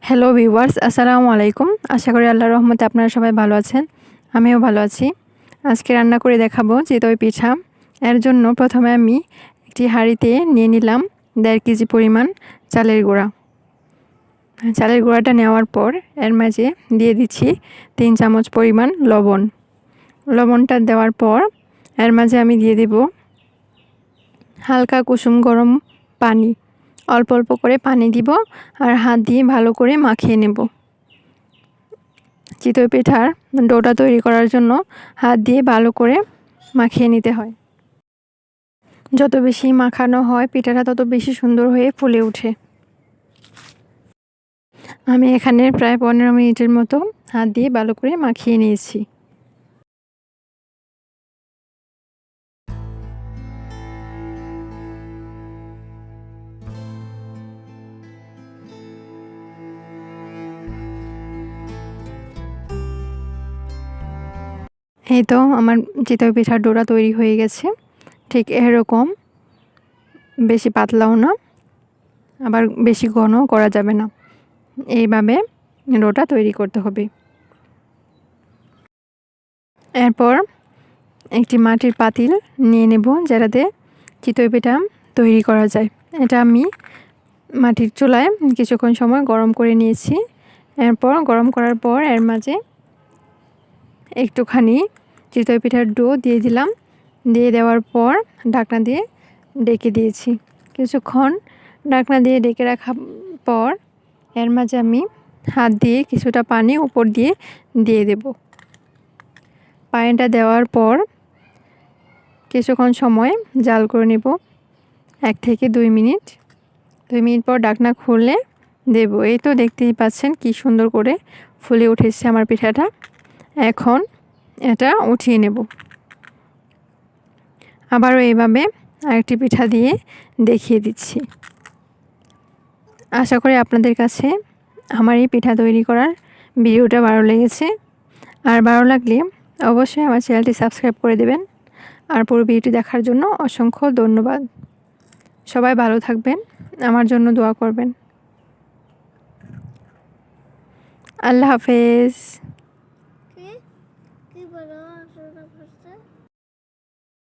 Hello viewers, আসসালামু আলাইকুম। আশা করি আল্লাহর রহমতে আপনারা সবাই ভালো আছেন। আমিও ভালো আছি। আজকে রান্না করে দেখাবো চিতই পিঠা। এর জন্য প্রথমে আমি একটি হাঁড়িতে নিয়ে নিলাম 1.5 কেজি পরিমাণ চালের গুঁড়া। চালের গুঁড়াটা নেওয়ার পর এর মাঝে দিয়ে দিচ্ছি 3 চামচ পরিমাণ লবণ। লবণটা দেওয়ার পর এর মাঝে আমি দিয়ে দেব হালকা কুসুম গরম পানি। অল্প অল্প করে পানি দিব আর হাত দিয়ে ভালো করে মাখিয়ে নেব। চিতই পিঠার ডোটা তৈরি করার জন্য হাত দিয়ে ভালো করে মাখিয়ে নিতে হয়। যত বেশি মাখানো হয় পিঠাটা তত বেশি সুন্দর হয়ে ফুলে ওঠে। আমি এখানে প্রায় 15 মিনিটের মতো হাত দিয়ে ভালো করে মাখিয়ে নিয়েছি। এই তো আমার চিতই পিঠার ডোটা তৈরি হয়ে গেছে। ঠিক এরকম, বেশি পাতলাও না, আবার বেশি ঘনও করা যাবে না। এইভাবে ডোটা তৈরি করতে হবে। এরপর একটি মাটির পাতিল নিয়ে নেব যেটাতে চিতই পিঠা তৈরি করা যায়। এটা আমি মাটির চুলায় কিছুক্ষণ সময় গরম করে নিয়েছি। এরপর গরম করার পর এর মাঝে একটুখানি চিতই পিঠার ডো দিয়ে দিলাম। দিয়ে দেওয়ার পর ঢাকনা দিয়ে ডেকে দিয়েছি। কিছুক্ষণ ঢাকনা দিয়ে ডেকে রাখার পর এর মাঝে আমি হাত দিয়ে কিছুটা পানি উপর দিয়ে দিয়ে দেব। পানিটা দেওয়ার পর কিছুক্ষণ সময় জাল করে নেব, 1 থেকে 2 মিনিট। 2 মিনিট পর ঢাকনা খুলে দেব। এই তো দেখতেই পাচ্ছেন কি সুন্দর করে ফুলে উঠেছে আমার পিঠাটা। এখন এটা উঠিয়ে নেব। আবারও এইভাবে আরেকটি পিঠা দিয়ে দেখিয়ে দিচ্ছি। আশা করি আপনাদের কাছে আমার এই পিঠা তৈরি করার ভিডিওটা ভালো লেগেছে। আর ভালো লাগলে অবশ্যই আমার চ্যানেলটি সাবস্ক্রাইব করে দেবেন। আর পুরো ভিডিওটি দেখার জন্য অসংখ্য ধন্যবাদ। সবাই ভালো থাকবেন, আমার জন্য দোয়া করবেন। আল্লাহ হাফেজ।